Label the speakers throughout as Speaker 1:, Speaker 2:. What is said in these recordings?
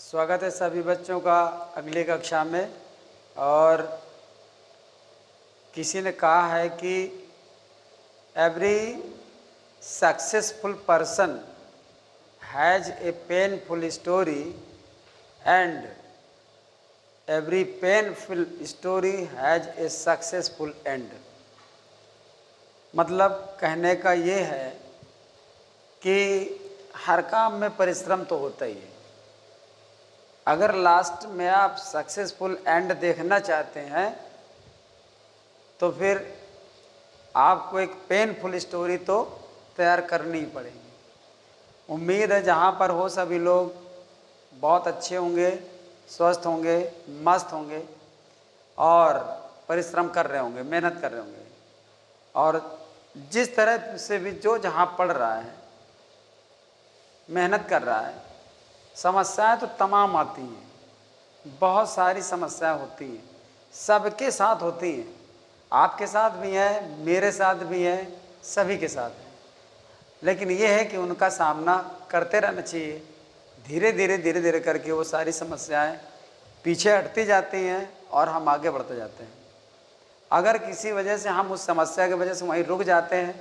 Speaker 1: स्वागत है सभी बच्चों का अगली कक्षा में। और किसी ने कहा है कि every successful person has a painful story and every painful story has a successful and. मतलब कहने का ये है कि हर काम में परिश्रम तो होता ही है। अगर लास्ट में आप सक्सेसफुल एंड देखना चाहते हैं तो फिर आपको एक पेनफुल स्टोरी तो तैयार करनी ही पड़ेगी। उम्मीद है जहाँ पर हो सभी लोग बहुत अच्छे होंगे, स्वस्थ होंगे, मस्त होंगे और परिश्रम कर रहे होंगे, मेहनत कर रहे होंगे। और जिस तरह से भी जो जहाँ पढ़ रहा है, मेहनत कर रहा है, समस्याएं तो तमाम आती हैं, बहुत सारी समस्याएं होती हैं, सबके साथ होती हैं। आपके साथ भी है, मेरे साथ भी है, सभी के साथ है। लेकिन ये है कि उनका सामना करते रहना चाहिए। धीरे धीरे करके वो सारी समस्याएं पीछे हटती जाती हैं और हम आगे बढ़ते जाते हैं। अगर किसी वजह से हम उस समस्या की वजह से वहीं रुक जाते हैं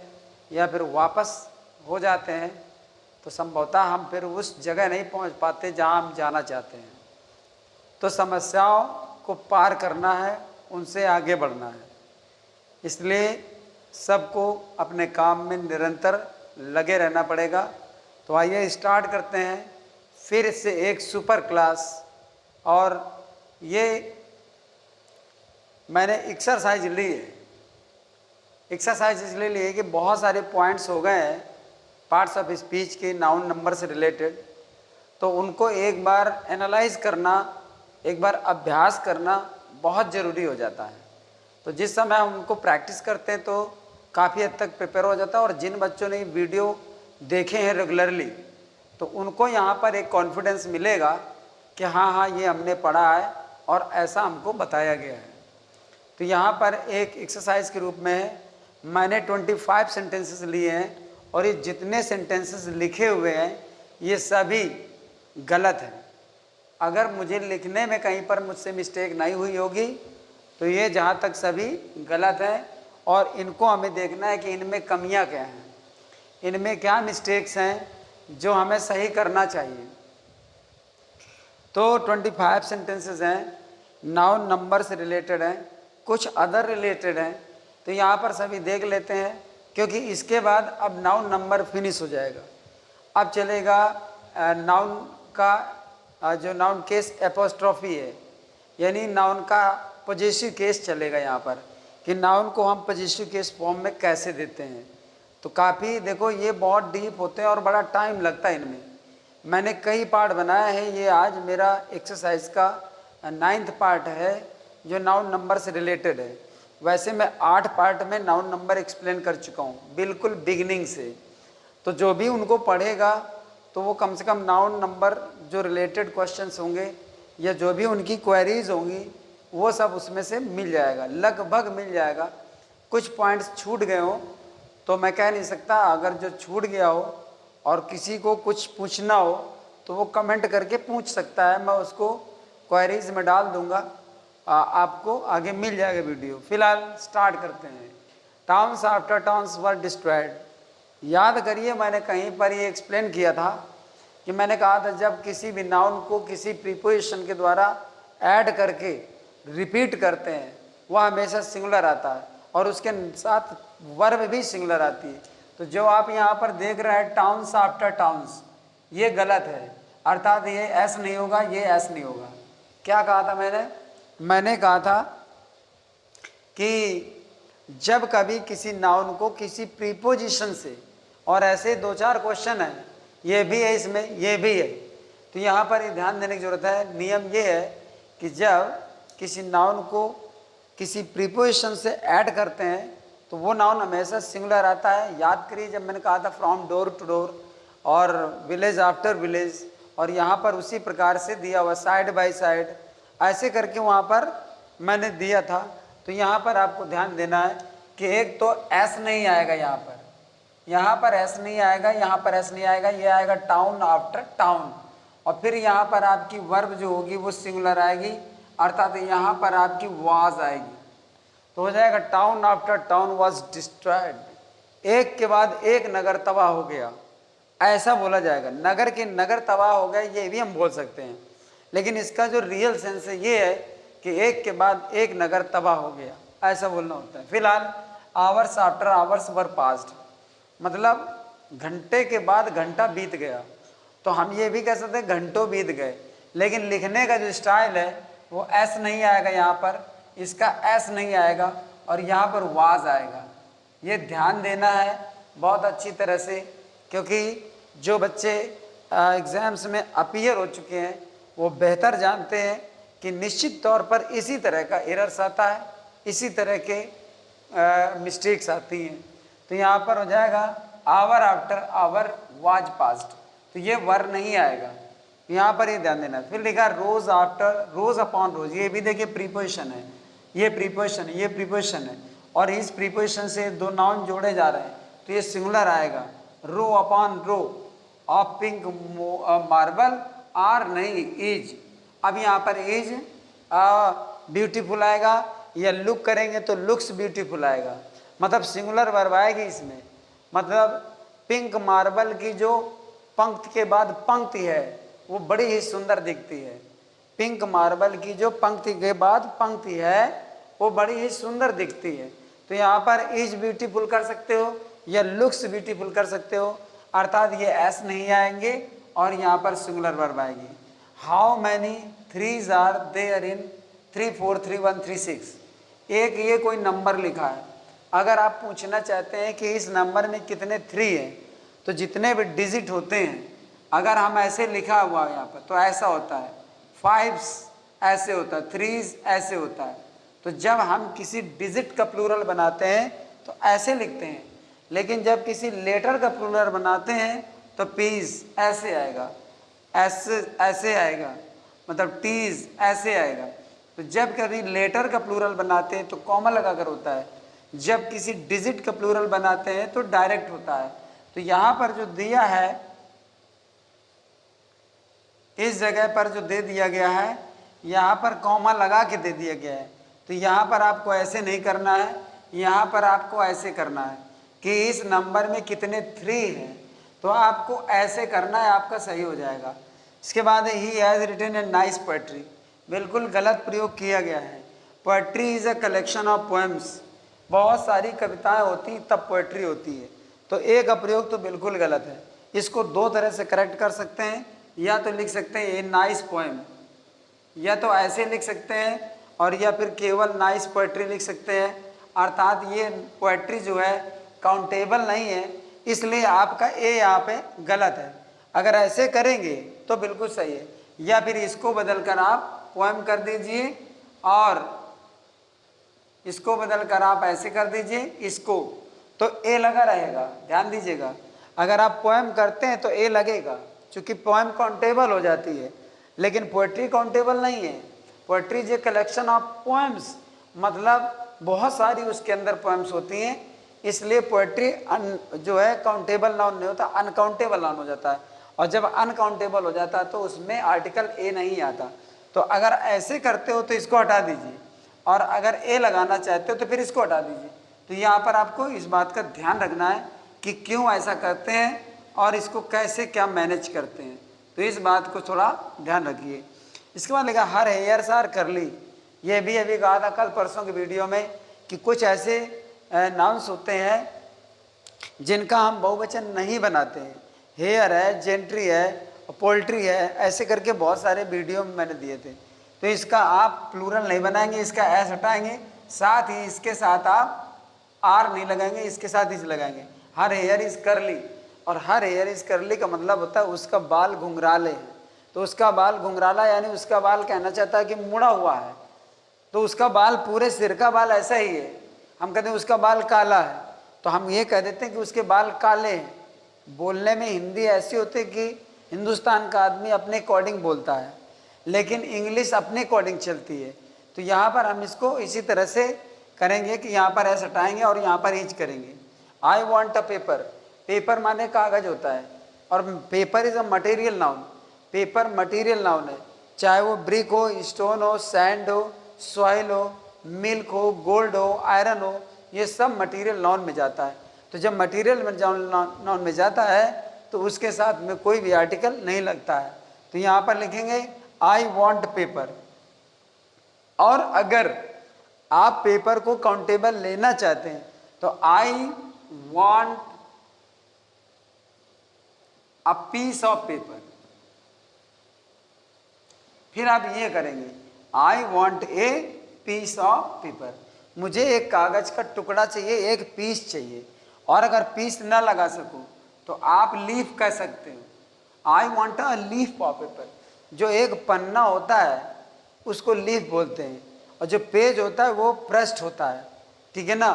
Speaker 1: या फिर वापस हो जाते हैं तो संभवतः हम फिर उस जगह नहीं पहुंच पाते जहां हम जाना चाहते हैं। तो समस्याओं को पार करना है, उनसे आगे बढ़ना है। इसलिए सबको अपने काम में निरंतर लगे रहना पड़ेगा। तो आइए स्टार्ट करते हैं फिर से एक सुपर क्लास। और ये मैंने एक्सरसाइज ली है। एक्सरसाइज इसलिए ली है कि बहुत सारे पॉइंट्स हो गए हैं पार्ट्स ऑफ स्पीच के नाउन नंबर से रिलेटेड, तो उनको एक बार एनालाइज करना, एक बार अभ्यास करना बहुत ज़रूरी हो जाता है। तो जिस समय हम उनको प्रैक्टिस करते हैं तो काफ़ी हद तक प्रिपेयर हो जाता है। और जिन बच्चों ने वीडियो देखे हैं रेगुलरली तो उनको यहाँ पर एक कॉन्फिडेंस मिलेगा कि हाँ ये हमने पढ़ा है और ऐसा हमको बताया गया है। तो यहाँ पर एक एक्सरसाइज के रूप में मैंने 25 सेंटेंसेस लिए हैं और ये जितने सेंटेंसेस लिखे हुए हैं ये सभी गलत हैं। अगर मुझे लिखने में कहीं पर मुझसे मिस्टेक नहीं हुई होगी तो ये जहाँ तक सभी गलत हैं और इनको हमें देखना है कि इनमें कमियाँ क्या हैं, इनमें क्या मिस्टेक्स हैं जो हमें सही करना चाहिए। तो 25 सेंटेंसेस हैं, नाउन नंबर से रिलेटेड हैं, कुछ अदर रिलेटेड हैं। तो यहाँ पर सभी देख लेते हैं क्योंकि इसके बाद अब नाउन नंबर फिनिश हो जाएगा। अब चलेगा नाउन का जो नाउन केस एपोस्ट्रॉफी है, यानी नाउन का पॉजिटिव केस चलेगा यहाँ पर कि नाउन को हम पॉजिटिव केस फॉर्म में कैसे देते हैं। तो काफ़ी देखो ये बहुत डीप होते हैं और बड़ा टाइम लगता है इनमें। मैंने कई पार्ट बनाए हैं, ये आज मेरा एक्सरसाइज का 9th पार्ट है जो नाउन नंबर से रिलेटेड है। वैसे मैं 8 पार्ट में नाउन नंबर एक्सप्लेन कर चुका हूँ बिल्कुल बिगिनिंग से। तो जो भी उनको पढ़ेगा तो वो कम से कम नाउन नंबर जो रिलेटेड क्वेश्चंस होंगे या जो भी उनकी क्वेरीज होंगी वो सब उसमें से मिल जाएगा, लगभग मिल जाएगा। कुछ पॉइंट्स छूट गए हो तो मैं कह नहीं सकता, अगर जो छूट गया हो और किसी को कुछ पूछना हो तो वो कमेंट करके पूछ सकता है, मैं उसको क्वेरीज में डाल दूंगा, आपको आगे मिल जाएगा वीडियो। फिलहाल स्टार्ट करते हैं। Towns after towns were destroyed. याद करिए मैंने कहीं पर ये एक्सप्लेन किया था कि मैंने कहा था जब किसी भी नाउन को किसी प्रीपोजिशन के द्वारा ऐड करके रिपीट करते हैं वह हमेशा सिंगुलर आता है और उसके साथ वर्ब भी सिंगुलर आती है। तो जो आप यहाँ पर देख रहे हैं टाउन्स आफ्टर टाउन्स, ये गलत है, अर्थात ये एस नहीं होगा, ये एस नहीं होगा। क्या कहा था मैंने कहा था कि जब कभी किसी नाउन को किसी प्रीपोजिशन से, और ऐसे 2-4 क्वेश्चन हैं, ये भी है इसमें, ये भी है, तो यहाँ पर ध्यान देने की जरूरत है। नियम ये है कि जब किसी नाउन को किसी प्रीपोजिशन से ऐड करते हैं तो वो नाउन हमेशा सिंगुलर आता है। याद करिए जब मैंने कहा था फ्रॉम डोर टू डोर और विलेज आफ्टर विलेज, और यहाँ पर उसी प्रकार से दिया हुआ साइड बाय साइड, ऐसे करके वहाँ पर मैंने दिया था। तो यहाँ पर आपको ध्यान देना है कि एक तो एस नहीं आएगा, यहाँ पर एस नहीं आएगा, यहाँ पर एस नहीं आएगा, ये आएगा टाउन आफ्टर टाउन। और फिर यहाँ पर आपकी वर्ब जो होगी वो सिंगुलर आएगी, अर्थात यहाँ पर आपकी वाज आएगी। तो हो जाएगा town after town was destroyed, एक के बाद एक नगर तबाह हो गया, ऐसा बोला जाएगा। नगर के नगर तबाह हो गए ये भी हम बोल सकते हैं, लेकिन इसका जो रियल सेंस है ये है कि एक के बाद एक नगर तबाह हो गया, ऐसा बोलना होता है। फिलहाल आवर्स आफ्टर आवर्स वर पास्ड, मतलब घंटे के बाद घंटा बीत गया, तो हम ये भी कह सकते हैं घंटों बीत गए। लेकिन लिखने का जो स्टाइल है वो एस नहीं आएगा, यहाँ पर इसका एस नहीं आएगा और यहाँ पर वाज आएगा। ये ध्यान देना है बहुत अच्छी तरह से, क्योंकि जो बच्चे एग्ज़ाम्स में अपीयर हो चुके हैं वो बेहतर जानते हैं कि निश्चित तौर पर इसी तरह का एरर्स आता है, इसी तरह के मिस्टेक्स आती हैं। तो यहाँ पर हो जाएगा hour after hour was past, तो ये वर नहीं आएगा, यहाँ पर ये ध्यान देना। फिर लिखा रोज आफ्टर रोज अपॉन रोज, ये भी देखिए प्रीपोजिशन है, ये प्रीपोजिशन है, ये प्रीपोजिशन है, और इस प्रीपोजिशन से दो नाउन जोड़े जा रहे हैं तो ये सिंगुलर आएगा। Row upon row of pink marble are नहीं इज, अब यहाँ पर इज ब्यूटीफुल आएगा, या लुक करेंगे तो लुक्स ब्यूटीफुल आएगा, मतलब सिंगुलर वर्ब आएगी इसमें। मतलब पिंक मार्बल की जो पंक्ति के बाद पंक्ति है वो बड़ी ही सुंदर दिखती है। पिंक मार्बल की जो पंक्ति के बाद पंक्ति है वो बड़ी ही सुंदर दिखती है। तो यहाँ पर इज ब्यूटीफुल कर सकते हो या लुक्स ब्यूटीफुल कर सकते हो, अर्थात ये एस नहीं आएंगे और यहाँ पर सिंगुलर वर्ब आएगी। How many threes are there in 3 4 3 1 3 6, एक ये कोई नंबर लिखा है, अगर आप पूछना चाहते हैं कि इस नंबर में कितने 3 हैं तो जितने भी डिजिट होते हैं अगर हम ऐसे लिखा हुआ है यहाँ पर तो ऐसा होता है, 5s ऐसे होता है, 3s ऐसे होता है। तो जब हम किसी डिजिट का प्लूरल बनाते हैं तो ऐसे लिखते हैं, लेकिन जब किसी लेटर का प्लूरल बनाते हैं तो पीस ऐसे आएगा, ऐसे आएगा, मतलब टीज ऐसे आएगा। तो जब कभी लेटर का प्लूरल बनाते हैं तो कॉमा लगाकर होता है, जब किसी डिजिट का प्लूरल बनाते हैं तो डायरेक्ट होता है। तो यहाँ पर जो दिया है, इस जगह पर जो दे दिया गया है यहाँ पर कॉमा लगा के दे दिया गया है, तो यहाँ पर आपको ऐसे नहीं करना है, यहाँ पर आपको ऐसे करना है कि इस नंबर में कितने 3 हैं, तो आपको ऐसे करना है, आपका सही हो जाएगा। इसके बाद ही has written a nice poetry, बिल्कुल गलत प्रयोग किया गया है। Poetry is a collection of poems, बहुत सारी कविताएं होती तब पोएट्री होती है, तो एक प्रयोग तो बिल्कुल गलत है। इसको दो तरह से करेक्ट कर सकते हैं, या तो लिख सकते हैं ए नाइस पोएम, या तो ऐसे लिख सकते हैं, और या फिर केवल नाइस पोएट्री लिख सकते हैं, अर्थात ये पोएट्री जो है काउंटेबल नहीं है, इसलिए आपका ए यहाँ पे गलत है। अगर ऐसे करेंगे तो बिल्कुल सही है, या फिर इसको बदलकर आप पोएम कर दीजिए और इसको बदलकर आप ऐसे कर दीजिए इसको, तो ए लगा रहेगा। ध्यान दीजिएगा, अगर आप पोएम करते हैं तो ए लगेगा, क्योंकि पोएम काउंटेबल हो जाती है, लेकिन पोएट्री काउंटेबल नहीं है। Poetry is a collection of poems, मतलब बहुत सारी उसके अंदर पोएम्स होती हैं, इसलिए पोएट्री जो है काउंटेबल नाउन नहीं होता, अनकाउंटेबल नाउन हो जाता है। और जब अनकाउंटेबल हो जाता है तो उसमें आर्टिकल ए नहीं आता। तो अगर ऐसे करते हो तो इसको हटा दीजिए, और अगर ए लगाना चाहते हो तो फिर इसको हटा दीजिए। तो यहाँ पर आपको इस बात का ध्यान रखना है कि क्यों ऐसा करते हैं और इसको कैसे क्या मैनेज करते हैं, तो इस बात को थोड़ा ध्यान रखिए। इसके बाद लिखा हर हेयर्स आर करली, ये भी अभी कहा था कल परसों की वीडियो में कि कुछ ऐसे नाउन्स होते हैं जिनका हम बहुवचन नहीं बनाते हैं। हेयर है, जेंट्री है, पोल्ट्री है, ऐसे करके बहुत सारे वीडियो में मैंने दिए थे। तो इसका आप प्लूरल नहीं बनाएंगे, इसका एस हटाएंगे, साथ ही इसके साथ आप आर नहीं लगाएंगे, इसके साथ इस लगाएंगे। हर हेयर इज करली, और हर हेयर इज करली का मतलब होता है उसका बाल घुंघराले है। तो उसका बाल घुंघराला यानी उसका बाल कहना चाहता है कि मुड़ा हुआ है, तो उसका बाल पूरे सिर का बाल ऐसा ही है। हम कहते हैं उसका बाल काला है, तो हम ये कह देते हैं कि उसके बाल काले हैं। बोलने में हिंदी ऐसी होती है कि हिंदुस्तान का आदमी अपने अकॉर्डिंग बोलता है, लेकिन इंग्लिश अपने अकॉर्डिंग चलती है। तो यहाँ पर हम इसको इसी तरह से करेंगे कि यहाँ पर ऐसा हटाएंगे और यहाँ पर ईच करेंगे। I want a paper, paper माने कागज होता है, और paper is a material noun, paper material noun है, चाहे वो ब्रिक हो, स्टोन हो, सैंड हो, सॉइल हो, मिल्क हो, गोल्ड हो, आयरन हो, ये सब मटेरियल नाउन में जाता है। तो जब मटेरियल नाउन में जाता है तो उसके साथ में कोई भी आर्टिकल नहीं लगता है। तो यहाँ पर लिखेंगे आई वॉन्ट पेपर। और अगर आप पेपर को काउंटेबल लेना चाहते हैं तो I want a piece of paper. फिर आप ये करेंगे I want a piece of paper, मुझे एक कागज का टुकड़ा चाहिए, एक पीस चाहिए। और अगर पीस ना लगा सको तो आप लीफ कह सकते हो, आई want a leaf of paper. जो एक पन्ना होता है उसको लीफ बोलते हैं, और जो पेज होता है वो पृष्ठ होता है, ठीक है ना।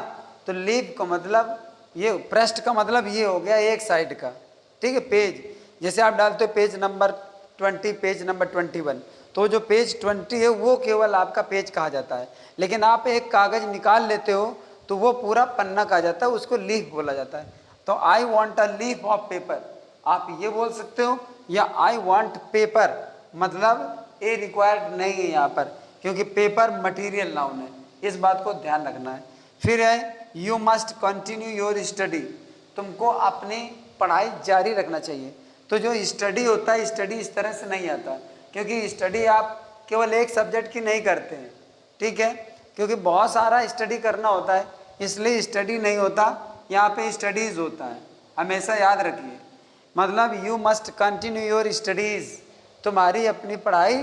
Speaker 1: तो लीफ का मतलब ये, पृष्ठ का मतलब ये हो गया एक साइड का, ठीक है। पेज जैसे आप डालते हो पेज नंबर 20, पेज नंबर 21, तो जो पेज 20 है वो केवल आपका पेज कहा जाता है। लेकिन आप एक कागज निकाल लेते हो तो वो पूरा पन्ना कहा जाता है, उसको लीफ बोला जाता है। तो I want a leaf of paper आप ये बोल सकते हो, या आई वॉन्ट पेपर मतलब ए रिक्वायर्ड नहीं है यहाँ पर, क्योंकि पेपर मटेरियल नाउन है, इस बात को ध्यान रखना है। फिर है you must continue your study, तुमको अपनी पढ़ाई जारी रखना चाहिए। तो जो स्टडी होता है, स्टडी इस तरह से नहीं आता, क्योंकि स्टडी आप केवल एक सब्जेक्ट की नहीं करते हैं, ठीक है, क्योंकि बहुत सारा स्टडी करना होता है, इसलिए स्टडी नहीं होता, यहाँ पे स्टडीज़ होता है, हमेशा याद रखिए। मतलब you must continue your studies, तुम्हारी अपनी पढ़ाई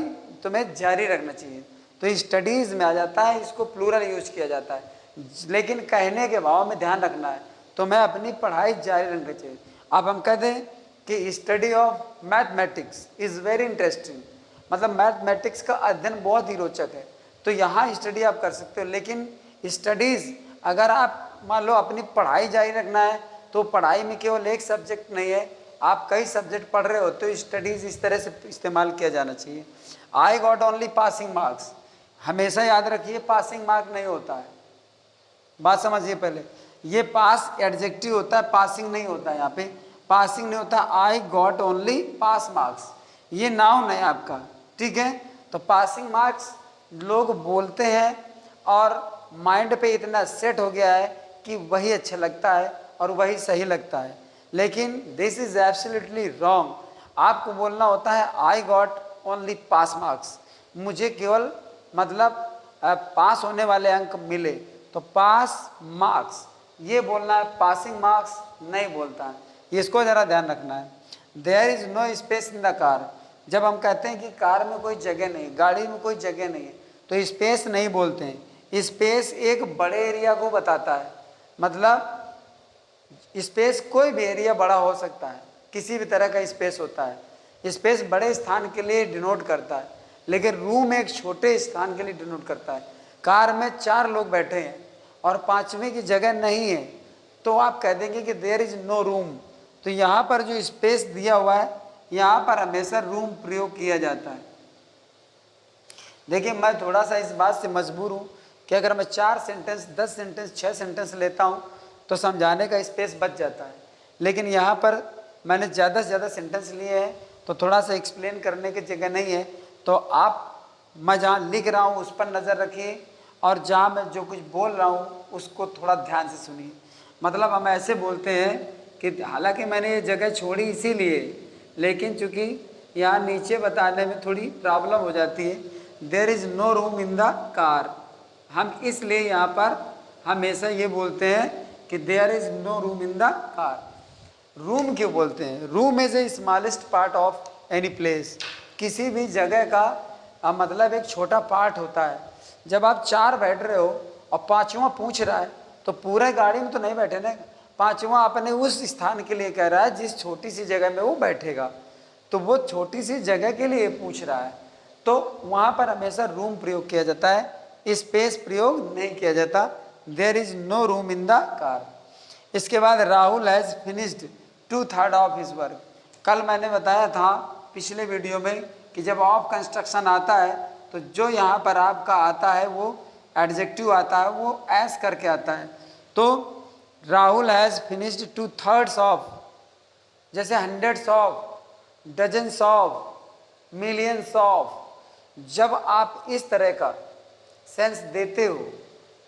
Speaker 1: तुम्हें जारी रखना चाहिए। तो स्टडीज़ में आ जाता है, इसको प्लूरल यूज किया जाता है, लेकिन कहने के भाव में ध्यान रखना है, तो मैं अपनी पढ़ाई जारी रखनी चाहिए। अब हम कहते हैं कि study of mathematics is very interesting, मतलब मैथमेटिक्स का अध्ययन बहुत ही रोचक है, तो यहाँ स्टडी आप कर सकते हो। लेकिन स्टडीज़ अगर आप मान लो अपनी पढ़ाई जारी रखना है, तो पढ़ाई में केवल एक सब्जेक्ट नहीं है, आप कई सब्जेक्ट पढ़ रहे हो, तो स्टडीज़ इस तरह से इस्तेमाल किया जाना चाहिए। I got only passing marks, हमेशा याद रखिए पासिंग मार्क नहीं होता है, बात समझिए पहले। ये पास एडजेक्टिव होता है, पासिंग नहीं होता है, यहाँ पे पासिंग नहीं होता। I got only pass marks, ये नाउन है आपका, ठीक है। तो पासिंग मार्क्स लोग बोलते हैं और माइंड पे इतना सेट हो गया है कि वही अच्छा लगता है और वही सही लगता है, लेकिन दिस इज एब्सोल्युटली रॉन्ग। आपको बोलना होता है I got only pass marks, मुझे केवल मतलब पास होने वाले अंक मिले, तो पास मार्क्स ये बोलना है, पासिंग मार्क्स नहीं बोलता है, इसको ज़रा ध्यान रखना है। There is no space in the car, जब हम कहते हैं कि कार में कोई जगह नहीं, गाड़ी में कोई जगह नहीं है, तो स्पेस नहीं बोलते हैं। स्पेस एक बड़े एरिया को बताता है, मतलब स्पेस कोई भी एरिया बड़ा हो सकता है, किसी भी तरह का स्पेस होता है। स्पेस बड़े स्थान के लिए डिनोट करता है, लेकिन रूम एक छोटे स्थान के लिए डिनोट करता है। कार में 4 लोग बैठे हैं और 5वें की जगह नहीं है, तो आप कह देंगे कि देयर इज नो रूम। तो यहाँ पर जो स्पेस दिया हुआ है, यहाँ पर हमेशा रूम प्रयोग किया जाता है। देखिए मैं थोड़ा सा इस बात से मजबूर हूँ कि अगर मैं 4 सेंटेंस, 10 सेंटेंस, 6 सेंटेंस लेता हूँ तो समझाने का स्पेस बच जाता है, लेकिन यहाँ पर मैंने ज़्यादा से ज़्यादा सेंटेंस लिए हैं तो थोड़ा सा एक्सप्लेन करने की जगह नहीं है। तो आप, मैं जहाँ लिख रहा हूँ उस पर नज़र रखिए, और जहाँ मैं जो कुछ बोल रहा हूँ उसको थोड़ा ध्यान से सुनिए। मतलब हम ऐसे बोलते हैं कि हालांकि मैंने ये जगह छोड़ी इसीलिए, लेकिन चूँकि यहाँ नीचे बताने में थोड़ी प्रॉब्लम हो जाती है, there is no room in the car, हम इसलिए यहाँ पर हमेशा ये बोलते हैं कि there is no room in the car. Room क्यों बोलते हैं? Room is a smallest part of any place, किसी भी जगह का मतलब एक छोटा पार्ट होता है। जब आप 4 बैठ रहे हो और 5वां पूछ रहा है, तो पूरे गाड़ी में तो नहीं बैठे ना, 5वां अपने उस स्थान के लिए कह रहा है जिस छोटी सी जगह में वो बैठेगा, तो वो छोटी सी जगह के लिए पूछ रहा है, तो वहाँ पर हमेशा रूम प्रयोग किया जाता है, स्पेस प्रयोग नहीं किया जाता। There is no room in the car. इसके बाद Rahul has finished 2/3 of his work. कल मैंने बताया था पिछले वीडियो में कि जब ऑफ कंस्ट्रक्शन आता है तो जो यहाँ पर आपका आता है वो एडजेक्टिव आता है, वो एस करके आता है। तो राहुल हैज़ फिनिश्ड 2/3 ऑफ, जैसे 100s of, dozens of, millions of. जब आप इस तरह का सेंस देते हो,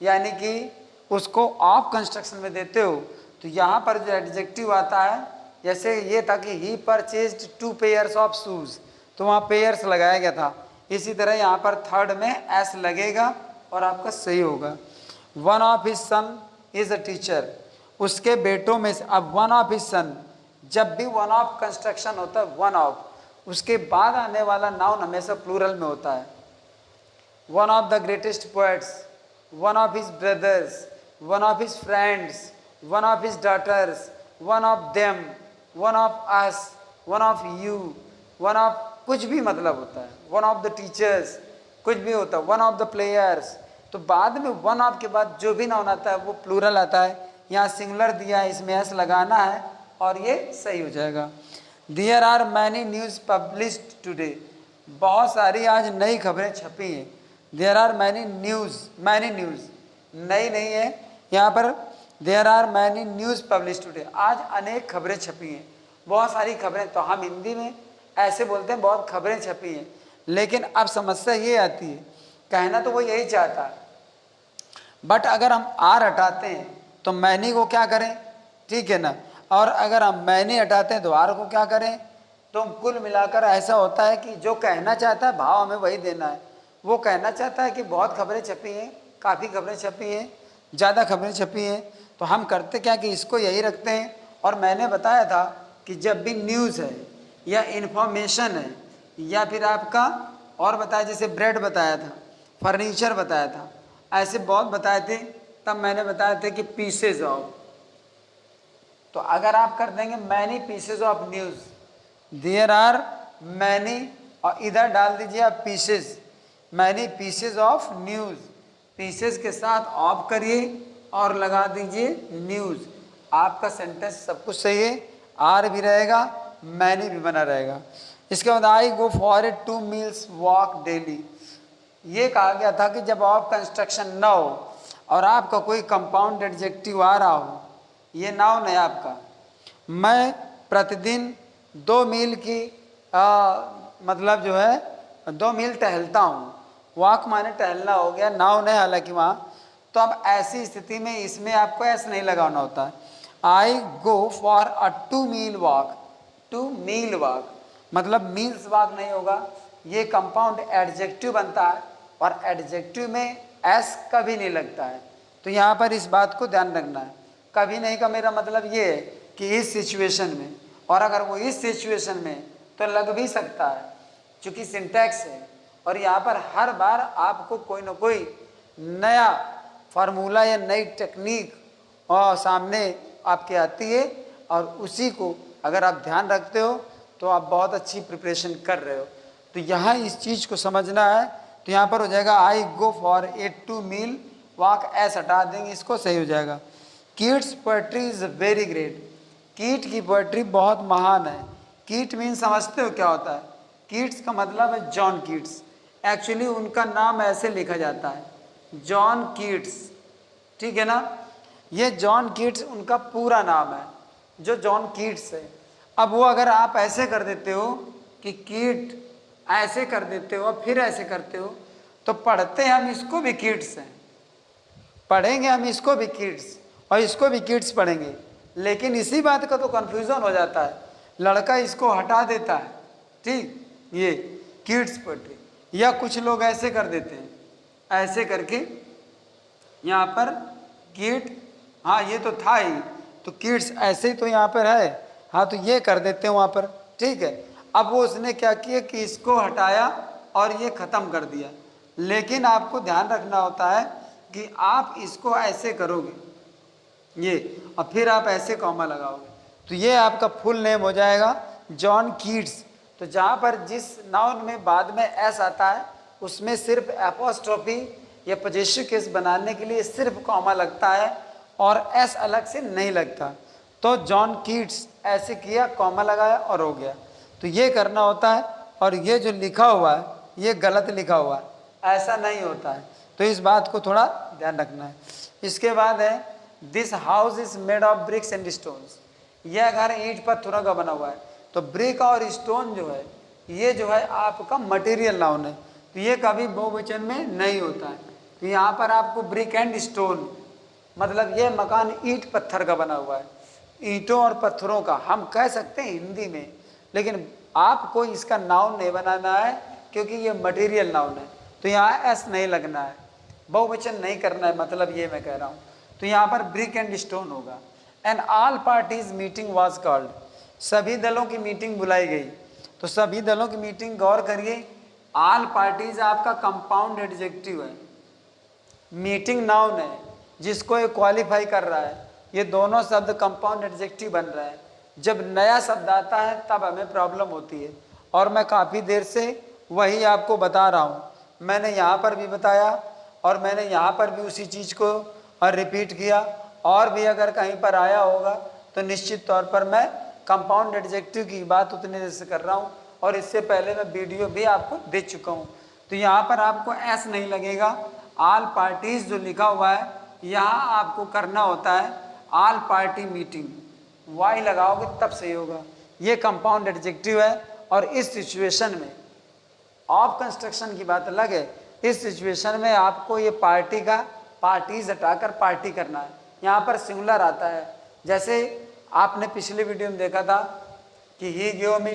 Speaker 1: यानी कि उसको ऑफ कंस्ट्रक्शन में देते हो, तो यहाँ पर जो एडजेक्टिव आता है, जैसे ये था कि ही परचेज्ड 2 पेयर्स ऑफ शूज, तो वहाँ पेयर्स लगाया गया था। इसी तरह यहाँ पर थर्ड में एस लगेगा और आपका सही होगा। One of his son is a teacher, उसके बेटों में से, अब वन ऑफ हिज सन, जब भी वन ऑफ कंस्ट्रक्शन होता है, वन ऑफ, उसके बाद आने वाला नाउन हमेशा प्लूरल में होता है। One of the greatest poets, one of his brothers, one of his friends, one of his daughters, one of them, one of us, one of you, one of कुछ भी मतलब होता है, वन ऑफ द टीचर्स कुछ भी होता है, one of the players. तो बाद में वन ऑफ के बाद जो भी नाउन आता है वो प्लूरल आता है। यहाँ सिंगुलर दिया है, इसमें एस लगाना है और ये सही हो जाएगा। There are many news published today, बहुत सारी आज नई खबरें छपी हैं। There are many news, many news नई नहीं है यहाँ पर, there are many news published today, आज अनेक खबरें छपी हैं, बहुत सारी खबरें। तो हम हिंदी में ऐसे बोलते हैं बहुत खबरें छपी हैं, लेकिन अब समस्या ये आती है, कहना तो वो यही चाहता है, बट अगर हम आर हटाते हैं तो मैनी को क्या करें, ठीक है ना, और अगर हम मैनी हटाते हैं तो आर को क्या करें। तो कुल मिलाकर ऐसा होता है कि जो कहना चाहता है भाव हमें वही देना है। वो कहना चाहता है कि बहुत खबरें छपी हैं, काफ़ी खबरें छपी हैं, ज़्यादा खबरें छपी हैं, तो हम करते क्या कि इसको यही रखते हैं। और मैंने बताया था कि जब भी न्यूज़ है या इन्फॉर्मेशन है या फिर आपका और बताया, जैसे ब्रेड बताया था, फर्नीचर बताया था, ऐसे बहुत बताए थे, तब मैंने बताया था कि पीसेज ऑफ। तो अगर आप कर देंगे many pieces of news, there are many, और इधर डाल दीजिए आप pieces, many pieces of news, pieces के साथ ऑफ करिए और लगा दीजिए न्यूज़, आपका सेंटेंस सब कुछ सही है, आर भी रहेगा, मैनी भी बना रहेगा। इसके बाद I go for a 2 miles walk daily, ये कहा गया था कि जब ऑफ कंस्ट्रक्शन ना हो और आपका कोई कंपाउंड एडजेक्टिव आ रहा हो, ये नाउन है आपका, मैं प्रतिदिन 2 मील की मतलब जो है 2 मील टहलता हूँ, वॉक माने टहलना हो गया, नाउन है हालांकि वहाँ। तो अब ऐसी स्थिति में इसमें आपको ऐसा नहीं लगाना होता है। I go for a 2 mile walk, 2 mile walk मतलब मील्स वॉक नहीं होगा, ये कंपाउंड एडजेक्टिव बनता है और एडजेक्टिव में एस कभी नहीं लगता है। तो यहाँ पर इस बात को ध्यान रखना है, कभी नहीं का मेरा मतलब ये है कि इस सिचुएशन में, और अगर वो इस सिचुएशन में तो लग भी सकता है, चूँकि सिंटैक्स है। और यहाँ पर हर बार आपको कोई ना कोई नया फार्मूला या नई टेक्निक और सामने आपके आती है, और उसी को अगर आप ध्यान रखते हो तो आप बहुत अच्छी प्रिपरेशन कर रहे हो। तो यहाँ इस चीज़ को समझना है। तो यहाँ पर हो जाएगा आई go for a 2 mile walk, ऐसा हटा देंगे, इसको सही हो जाएगा। Keats poetry is very great, कीट की पोएट्री बहुत महान है। कीट मीन समझते हो क्या होता है? कीट्स का मतलब है जॉन कीट्स, एक्चुअली उनका नाम ऐसे लिखा जाता है, जॉन कीट्स, ठीक है ना। ये जॉन कीट्स उनका पूरा नाम है, जो जॉन कीट्स है। अब वो अगर आप ऐसे कर देते हो कि कीट, ऐसे कर देते हो फिर ऐसे करते हो, तो पढ़ते हम इसको भी कीट्स हैं, पढ़ेंगे हम इसको भी कीट्स और इसको भी कीट्स पढ़ेंगे, लेकिन इसी बात का तो कन्फ्यूज़न हो जाता है, लड़का इसको हटा देता है, ठीक, ये कीट्स पोएट्री। या कुछ लोग ऐसे कर देते हैं, ऐसे करके यहाँ पर कीट, हाँ ये तो था ही, तो कीट्स ऐसे ही तो यहाँ पर है, हाँ तो ये कर देते हैं वहाँ पर, ठीक है। अब वो उसने क्या किया कि इसको हटाया और ये ख़त्म कर दिया, लेकिन आपको ध्यान रखना होता है कि आप इसको ऐसे करोगे ये, और फिर आप ऐसे कॉमा लगाओगे, तो ये आपका फुल नेम हो जाएगा जॉन कीट्स। तो जहाँ पर जिस नाउन में बाद में एस आता है उसमें सिर्फ एपोस्ट्रोफी या पोजेसिव केस बनाने के लिए सिर्फ कॉमा लगता है और एस अलग से नहीं लगता। तो जॉन कीट्स ऐसे किया, कॉमा लगाया और हो गया। तो ये करना होता है, और ये जो लिखा हुआ है ये गलत लिखा हुआ है, ऐसा नहीं होता है। तो इस बात को थोड़ा ध्यान रखना है। इसके बाद है this house is made of BRICS and stones, यह घर ईंट पत्थरों का बना हुआ है। तो ब्रिक और स्टोन जो है ये जो है आपका मटेरियल नाउन है, तो ये कभी बहुवचन में नहीं होता है। तो यहाँ पर आपको ब्रिक एंड स्टोन, मतलब ये मकान ईंट पत्थर का बना हुआ है, ईंटों और पत्थरों का हम कह सकते हैं हिंदी में, लेकिन आपको इसका नाउन नहीं बनाना है क्योंकि ये मटेरियल नाउन है। तो यहाँ एस नहीं लगना है, बहुवचन नहीं करना है, मतलब ये मैं कह रहा हूँ। तो यहाँ पर ब्रिक एंड स्टोन होगा। And all parties meeting was called, सभी दलों की मीटिंग बुलाई गई। तो सभी दलों की मीटिंग, गौर करिए, ऑल पार्टीज आपका कंपाउंड एडजेक्टिव है, मीटिंग नाउन है जिसको ये क्वालिफाई कर रहा है। ये दोनों शब्द कंपाउंड एडजेक्टिव बन रहे हैं। जब नया शब्द आता है तब हमें प्रॉब्लम होती है, और मैं काफ़ी देर से वही आपको बता रहा हूँ। मैंने यहाँ पर भी बताया और मैंने यहाँ पर भी उसी चीज़ को रिपीट किया, और भी अगर कहीं पर आया होगा तो निश्चित तौर पर मैं कंपाउंड एडजेक्टिव की बात उतने देर से कर रहा हूँ, और इससे पहले मैं वीडियो भी आपको दे चुका हूँ। तो यहाँ पर आपको एस नहीं लगेगा, ऑल पार्टीज जो लिखा हुआ है यहाँ आपको करना होता है ऑल पार्टी मीटिंग, वाई लगाओगे तब सही होगा। ये कंपाउंड एडजेक्टिव है, और इस सिचुएशन में ऑफ कंस्ट्रक्शन की बात अलग है, इस सिचुएशन में आपको ये पार्टी का पार्टीज हटाकर पार्टी करना है। यहाँ पर सिंगुलर आता है, जैसे आपने पिछले वीडियो में देखा था कि ही गिव मी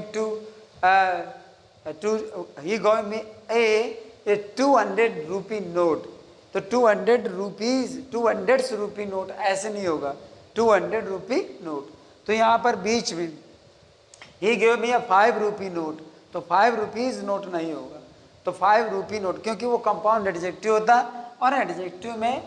Speaker 1: ही गव मी ए 200 रुपी नोट। तो 200 रुपीज 200 रुपी नोट ऐसे नहीं होगा, 200 रुपी नोट। तो यहाँ पर बीच में ही गिव मी 5 रुपी नोट, तो 5 रुपीज नोट नहीं होगा, तो 5 रुपी नोट, क्योंकि वो कंपाउंड एडजेक्टिव होता है, और एडजेक्टिव में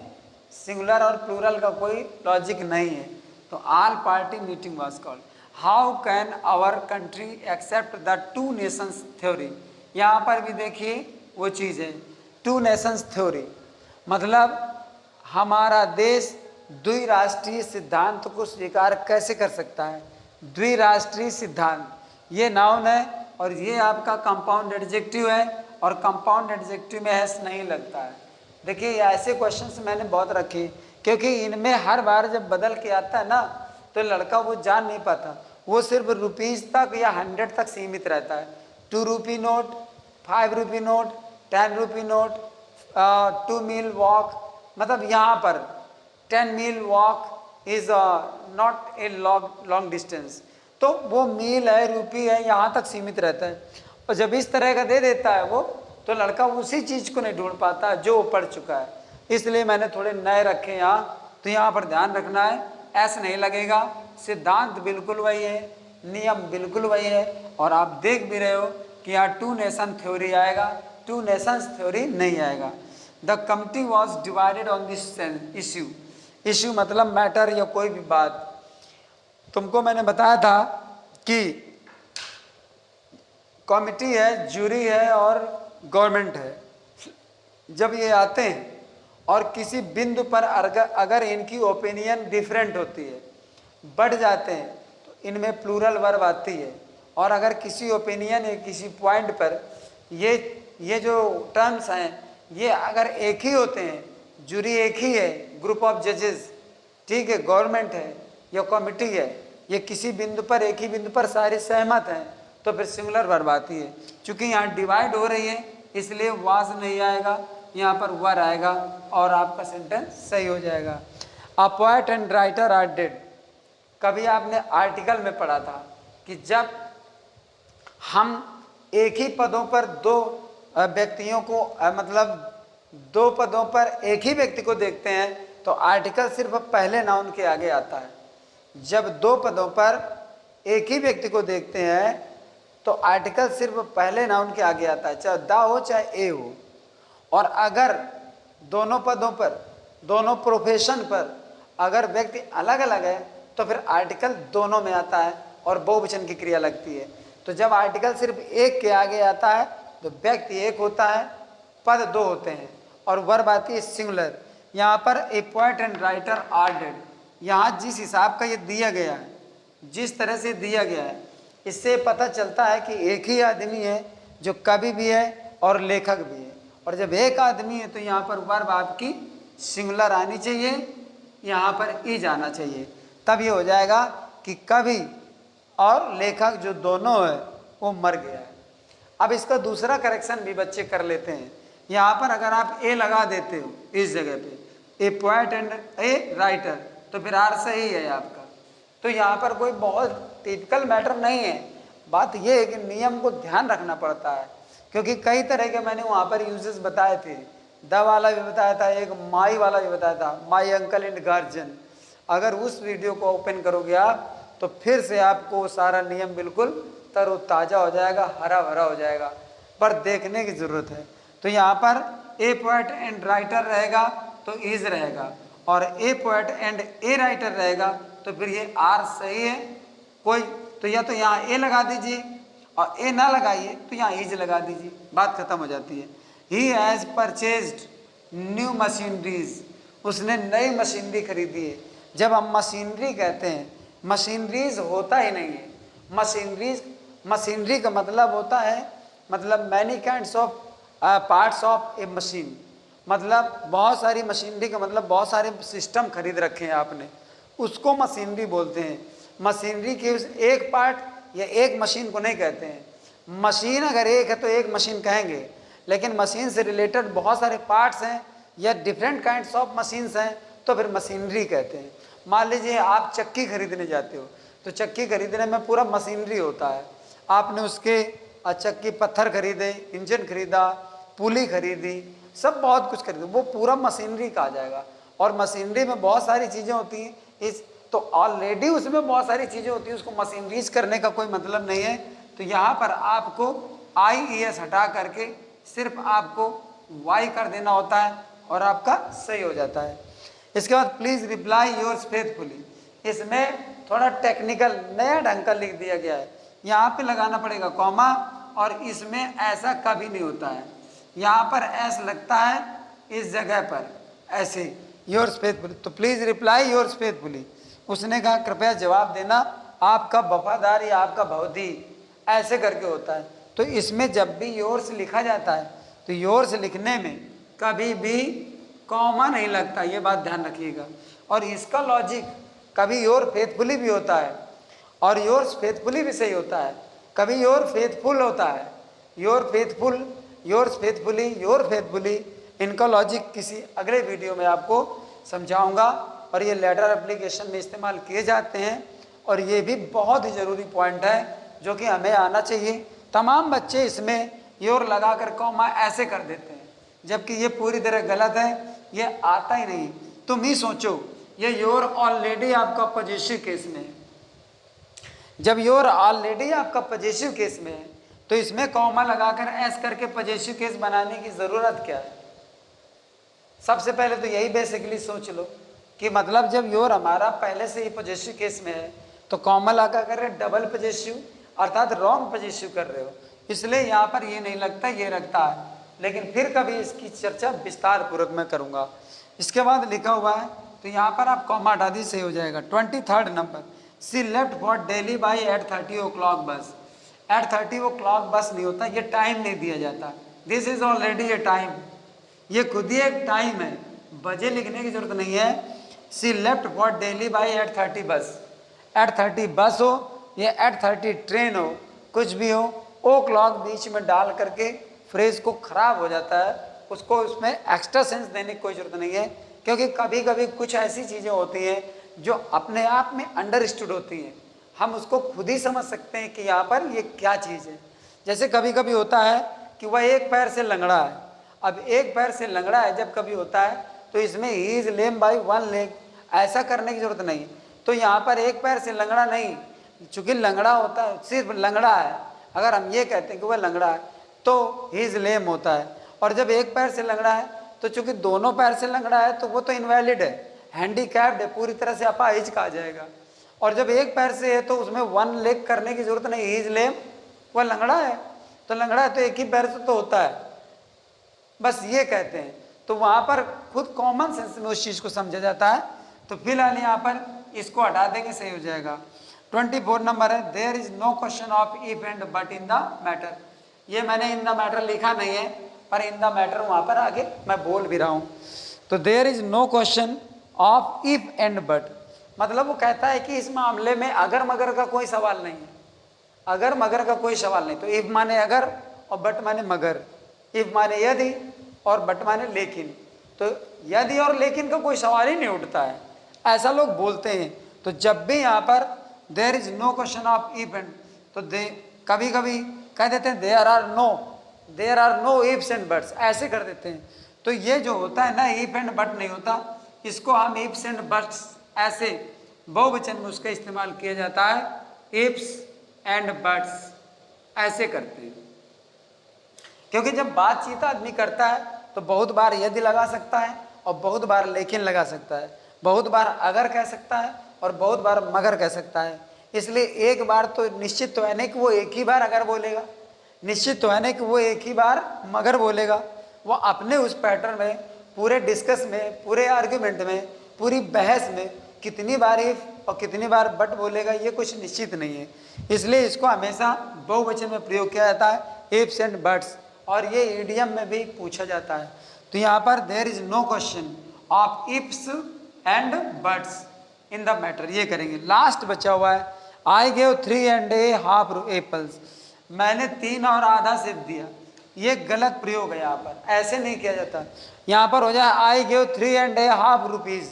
Speaker 1: सिंगुलर और प्लूरल का कोई लॉजिक नहीं है। तो all party meeting was called. How can our country accept the two nations theory. यहाँ पर भी देखिए वो चीज़ है, टू नेशंस थ्योरी, मतलब हमारा देश द्विराष्ट्रीय सिद्धांत को स्वीकार कैसे कर सकता है। द्विराष्ट्रीय सिद्धांत ये नाउन है, और ये आपका कंपाउंड एडजेक्टिव है, और कंपाउंड एडजेक्टिव में एस नहीं लगता है। देखिए ऐसे क्वेश्चंस मैंने बहुत रखे, क्योंकि इनमें हर बार जब बदल के आता है ना तो लड़का वो जान नहीं पाता, वो सिर्फ रुपीज़ तक या 100 तक सीमित रहता है। 2 rupee note, 5 rupee note, 10 rupee note, 2 mile walk, मतलब यहाँ पर 10 mile walk is not a long distance, तो वो मील है, रुपी है, यहाँ तक सीमित रहता है। और जब इस तरह का दे देता है वो, तो लड़का उसी चीज़ को नहीं ढूंढ पाता जो वो पढ़ चुका है। इसलिए मैंने थोड़े नए रखे यहाँ, तो यहाँ पर ध्यान रखना है, ऐसा नहीं लगेगा। सिद्धांत बिल्कुल वही है, नियम बिल्कुल वही है, और आप देख भी रहे हो कि यहाँ टू नेशन थ्योरी आएगा, टू नेशंस थ्योरी नहीं आएगा। The committee was divided on this issue. Issue मतलब मैटर या कोई भी बात। तुमको मैंने बताया था कि कमिटी है, जूरी है और गवर्नमेंट है। जब ये आते हैं और किसी बिंदु पर अगर इनकी ओपिनियन डिफरेंट होती है, बढ़ जाते हैं, तो इनमें प्लूरल वर्ब आती है। और अगर किसी ओपिनियन या किसी पॉइंट पर ये जो टर्म्स हैं ये अगर एक ही होते हैं, जूरी एक ही है, ग्रुप ऑफ जजेस, ठीक है, गवर्नमेंट है या कमिटी है, ये किसी बिंदु पर एक ही बिंदु पर सारे सहमत हैं, तो फिर सिंगुलर वर्ब आती है। चूँकि यहाँ डिवाइड हो रही है इसलिए वाज नहीं आएगा, यहाँ पर वर आएगा और आपका सेंटेंस सही हो जाएगा। A poet and writer are dead. कभी आपने आर्टिकल में पढ़ा था कि जब हम एक ही पदों पर दो व्यक्तियों को मतलब दो पदों पर एक ही व्यक्ति को देखते हैं तो आर्टिकल सिर्फ पहले नाउन के आगे आता है। जब दो पदों पर एक ही व्यक्ति को देखते हैं तो आर्टिकल सिर्फ पहले नाउन के आगे आता है, चाहे द हो चाहे ए हो। और अगर दोनों पदों पर, दोनों प्रोफेशन पर अगर व्यक्ति अलग अलग है तो फिर आर्टिकल दोनों में आता है और बहुवचन की क्रिया लगती है। तो जब आर्टिकल सिर्फ एक के आगे आता है तो व्यक्ति एक होता है, पद दो होते हैं और वर्ब आती है सिंगुलर। यहाँ पर a poet and writer are dead, यहाँ जिस हिसाब का ये दिया गया है, जिस तरह से दिया गया है, इससे पता चलता है कि एक ही आदमी है जो कवि भी है और लेखक भी है। और जब एक आदमी है तो यहाँ पर वर्ब आपकी सिंगुलर आनी चाहिए, यहाँ पर इज आना चाहिए, तब ये हो जाएगा कि कवि और लेखक जो दोनों है वो मर गया है। अब इसका दूसरा करेक्शन भी बच्चे कर लेते हैं। यहाँ पर अगर आप ए लगा देते हो इस जगह पे, ए पोएट एंड ए राइटर, तो फिर आर सही है आपका। तो यहाँ पर कोई बहुत टिपिकल मैटर नहीं है। बात ये है कि नियम को ध्यान रखना पड़ता है, क्योंकि कई तरह के मैंने वहाँ पर यूजेस बताए थे। द वाला भी बताया था, एक माई वाला भी बताया था, माई अंकल एंड गार्जियन। अगर उस वीडियो को ओपन करोगे आप तो फिर से आपको सारा नियम बिल्कुल तरोताज़ा हो जाएगा, हरा भरा हो जाएगा, पर देखने की ज़रूरत है। तो यहाँ पर ए पोएट एंड राइटर रहेगा तो इज रहेगा, और ए पोएट एंड ए राइटर रहेगा तो फिर ये आर सही है। कोई तो या तो यहाँ ए लगा दीजिए, और ए ना लगाइए तो यहाँ इज लगा दीजिए, बात खत्म हो जाती है। He has purchased new machineries, उसने नई मशीनरी खरीदी है। जब हम मशीनरी कहते हैं, मशीनरीज होता ही नहीं है। मशीनरी का मतलब होता है, मतलब many kinds of parts of A machine, मतलब बहुत सारी मशीनरी का मतलब बहुत सारे सिस्टम खरीद रखे हैं आपने, उसको मशीनरी बोलते हैं। मशीनरी के उस एक पार्ट या एक मशीन को नहीं कहते हैं। मशीन अगर एक है तो एक मशीन कहेंगे, लेकिन मशीन से रिलेटेड बहुत सारे पार्ट्स हैं या डिफरेंट काइंड्स ऑफ मशीन्स हैं तो फिर मशीनरी कहते हैं। मान लीजिए आप चक्की खरीदने जाते हो, तो चक्की खरीदने में पूरा मशीनरी होता है। आपने उसके चक्की पत्थर खरीदे, इंजन खरीदा, पुली खरीदी, सब बहुत कुछ खरीदे, वो पूरा मशीनरी का आ जाएगा। और मशीनरी में बहुत सारी चीज़ें होती हैं, इस तो ऑलरेडी उसमें बहुत सारी चीज़ें होती हैं, उसको मशीनरीज करने का कोई मतलब नहीं है। तो यहाँ पर आपको IES हटा करके सिर्फ आपको वाई कर देना होता है और आपका सही हो जाता है। इसके बाद प्लीज़ रिप्लाई योर्स फेथफुली, इसमें थोड़ा टेक्निकल नया ढंग का लिख दिया गया है। यहाँ पे लगाना पड़ेगा कॉमा, और इसमें ऐसा कभी नहीं होता है। यहाँ पर ऐसा लगता है इस जगह पर ऐसे योर्स फेथफुली, तो प्लीज़ रिप्लाई योर्स फेथफुली। उसने कहा कृपया जवाब देना आपका वफादार या आपका भवदी, ऐसे करके होता है। तो इसमें जब भी योर्स लिखा जाता है तो योर्स लिखने में कभी भी कॉमा नहीं लगता, ये बात ध्यान रखिएगा। और इसका लॉजिक कभी योर फेथफुली भी होता है और योर्स फेथफुली भी सही होता है, कभी योर फेथफुल होता है, your faithful, yours faithfully, your faithfully. इनका लॉजिक किसी अगले वीडियो में आपको समझाऊंगा। और ये लेटर एप्लीकेशन में इस्तेमाल किए जाते हैं, और ये भी बहुत ही ज़रूरी पॉइंट है जो कि हमें आना चाहिए। तमाम बच्चे इसमें योर लगाकर कॉमा ऐसे कर देते हैं, जबकि ये पूरी तरह गलत है, ये आता ही नहीं। तुम ही सोचो, ये योर ऑलरेडी आपका पॉजिटिव केस में है। जब योर ऑलरेडी आपका पॉजिटिव केस में है तो इसमें कॉमा लगाकर एस करके पॉजिटिव केस बनाने की ज़रूरत क्या है? सबसे पहले तो यही बेसिकली सोच लो कि मतलब जब योर हमारा पहले से ही पॉजिटिव केस में है तो कॉमा लगा कर डबल पॉजिटिव अर्थात रॉन्ग पॉजिटिव कर रहे हो, इसलिए यहाँ पर ये नहीं लगता, ये रखता है। लेकिन फिर कभी इसकी चर्चा विस्तार पूर्वक मैं करूँगा। इसके बाद लिखा हुआ है तो यहाँ पर आप कॉमा हटा दी, सही हो जाएगा। 23rd number, she left for Delhi by 8:30 o'clock बस। 8:30 o'clock बस नहीं होता, ये टाइम नहीं दिया जाता। This is already A time, ये खुद ही एक टाइम है, बजे लिखने की जरूरत नहीं है। सी लेफ्ट फॉर डेली बाई 8:30 बस। 8:30 बस हो या 8:30 ट्रेन हो, कुछ भी हो, ओ क्लॉक बीच में डाल करके फ्रेज को खराब हो जाता है, उसको उसमें एक्स्ट्रा सेंस देने की कोई ज़रूरत नहीं है। क्योंकि कभी कभी कुछ ऐसी चीज़ें होती हैं जो अपने आप में अंडरस्टूड होती हैं, हम उसको खुद ही समझ सकते हैं कि यहाँ पर ये क्या चीज़ है। जैसे कभी कभी होता है कि वह एक पैर से लंगड़ा है। अब एक पैर से लंगड़ा है जब कभी होता है तो इसमें he is lame by 1 leg, ऐसा करने की जरूरत नहीं। तो यहाँ पर एक पैर से लंगड़ा नहीं, चूँकि लंगड़ा होता है, सिर्फ लंगड़ा है। अगर हम ये कहते हैं कि वह लंगड़ा है तो ही इज लेम होता है। और जब एक पैर से लंगड़ा है तो चूंकि दोनों पैर से लंगड़ा है तो वो तो इनवैलिड है, हैंडीकैप्ड है, पूरी तरह से अपाहिज कहा जाएगा। और जब एक पैर से है तो उसमें 1 लेग करने की जरूरत नहीं, ही इज लेम, वह लंगड़ा है। तो लंगड़ा है तो एक ही पैर से तो होता है, बस ये कहते हैं। तो वहाँ पर खुद कॉमन सेंस में उस चीज़ को समझा जाता है। तो फिलहाल यहाँ पर इसको हटा देंगे, सही हो जाएगा। 24 नंबर है, there is no question of if and but in the matter. ये मैंने इन द मैटर लिखा नहीं है, पर इन द मैटर वहाँ पर आगे मैं बोल भी रहा हूँ। तो there is no question of if and but, मतलब वो कहता है कि इस मामले में अगर मगर का कोई सवाल नहीं है, अगर मगर का कोई सवाल नहीं। तो इफ माने अगर और बट माने मगर, इफ माने यदि और बट माने लेकिन। तो यदि और लेकिन का कोई सवाल ही नहीं उठता है, ऐसा लोग बोलते हैं। तो जब भी यहाँ पर there is no question of if and, तो कभी कभी कह देते हैं there are no ifs and buts, ऐसे कर देते हैं। तो ये जो होता है ना, इफ एंड बट नहीं होता, इसको हम इफ्स एंड बट्स, ऐसे बहुवचन में उसका इस्तेमाल किया जाता है, इफ्स एंड बट्स ऐसे करते हैं। क्योंकि जब बातचीत आदमी करता है तो बहुत बार यदि लगा सकता है और बहुत बार लेकिन लगा सकता है, बहुत बार अगर कह सकता है और बहुत बार मगर कह सकता है। इसलिए एक बार तो निश्चित तो है नहीं कि वो एक ही बार अगर बोलेगा, निश्चित तो है नहीं कि वो एक ही बार मगर बोलेगा। वो अपने उस पैटर्न में, पूरे डिस्कस में, पूरे आर्ग्यूमेंट में, पूरी बहस में कितनी बार इफ और कितनी बार बट बोलेगा ये कुछ निश्चित नहीं है। इसलिए इसको हमेशा बहुवचन में प्रयोग किया जाता है, इफ्स एंड बट्स, और ये ईडियम में भी पूछा जाता है। तो यहाँ पर there is no question of ifs and buts in the matter, ये करेंगे। लास्ट बचा हुआ है, आई गेव 3.5 एप्पल्स, मैंने 3 और आधा सेब दिया। ये गलत प्रयोग है, यहाँ पर ऐसे नहीं किया जाता। यहाँ पर हो जाए आई गेव 3.5 रुपीज़,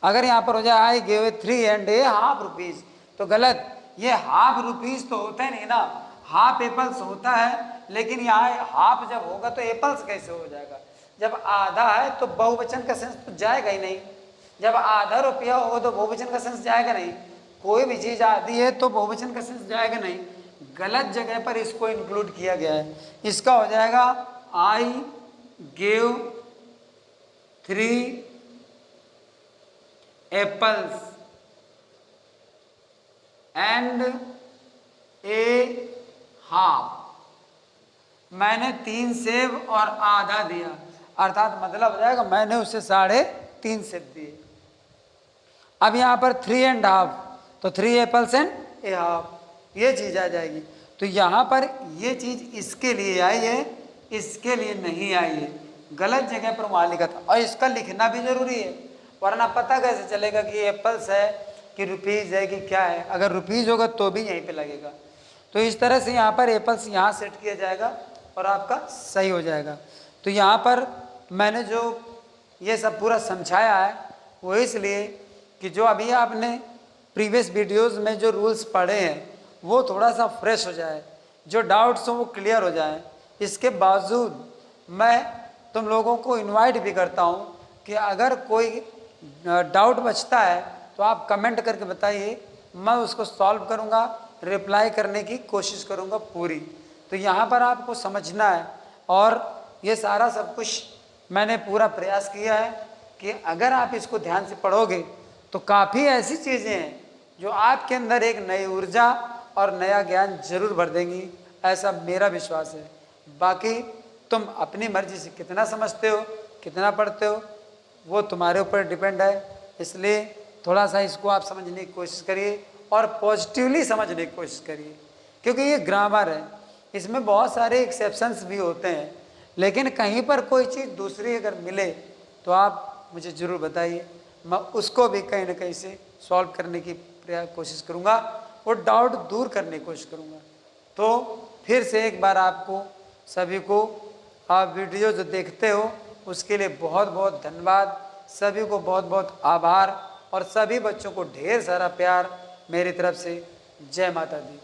Speaker 1: अगर यहाँ पर हो जाए आई गेव 3.5 रुपीज़ तो गलत। ये हाफ रुपीज़ तो होता है नहीं ना, हाफ एप्पल्स होता है, लेकिन यहाँ हाफ जब होगा तो एप्पल्स कैसे हो जाएगा। जब आधा है तो बहुवचन का सेंस तो जाएगा ही नहीं, जब आधा रुपया होगा तो बहुवचन का सेंस जाएगा नहीं। कोई भी चीज़ आधी है तो बहुवचन का सेंस जाएगा नहीं, गलत जगह पर इसको इंक्लूड किया गया है। इसका हो जाएगा I gave 3 apples and A half, मैंने 3 सेब और आधा दिया, अर्थात मतलब हो जाएगा मैंने उसे 3.5 सेब दिए। अब यहाँ पर 3.5 तो 3 एप्पल्स एंड ए हाफ, ये चीज़ आ जाएगी। तो यहाँ पर ये चीज़ इसके लिए आई है, इसके लिए नहीं आई है, गलत जगह पर वहाँ लिखा था। और इसका लिखना भी जरूरी है, वरना पता कैसे चलेगा कि एप्पल्स है कि रुपीज़ है कि क्या है। अगर रुपीज़ होगा तो भी यहीं पे लगेगा। तो इस तरह से यहाँ पर एप्पल्स यहाँ सेट किया जाएगा और आपका सही हो जाएगा। तो यहाँ पर मैंने जो ये सब पूरा समझाया है वो इसलिए कि जो अभी आपने प्रीवियस वीडियोस में जो रूल्स पढ़े हैं वो थोड़ा सा फ्रेश हो जाए, जो डाउट्स हो वो क्लियर हो जाए। इसके बावजूद मैं तुम लोगों को इनवाइट भी करता हूँ कि अगर कोई डाउट बचता है तो आप कमेंट करके बताइए, मैं उसको सॉल्व करूँगा, रिप्लाई करने की कोशिश करूँगा पूरी। तो यहाँ पर आपको समझना है, और ये सारा सब कुछ मैंने पूरा प्रयास किया है कि अगर आप इसको ध्यान से पढ़ोगे तो काफ़ी ऐसी चीज़ें हैं जो आपके अंदर एक नई ऊर्जा और नया ज्ञान जरूर भर देंगी, ऐसा मेरा विश्वास है। बाकी तुम अपनी मर्जी से कितना समझते हो, कितना पढ़ते हो, वो तुम्हारे ऊपर डिपेंड है। इसलिए थोड़ा सा इसको आप समझने की कोशिश करिए और पॉजिटिवली समझने की कोशिश करिए, क्योंकि ये ग्रामर है, इसमें बहुत सारे एक्सेप्शंस भी होते हैं। लेकिन कहीं पर कोई चीज़ दूसरी अगर मिले तो आप मुझे ज़रूर बताइए, मैं उसको भी कहीं ना कहीं से सॉल्व करने की कोशिश करूँगा, वो डाउट दूर करने की कोशिश करूँगा। तो फिर से एक बार आपको सभी को, आप वीडियो जो देखते हो उसके लिए बहुत बहुत धन्यवाद, सभी को बहुत बहुत आभार, और सभी बच्चों को ढेर सारा प्यार मेरी तरफ से। जय माता दी।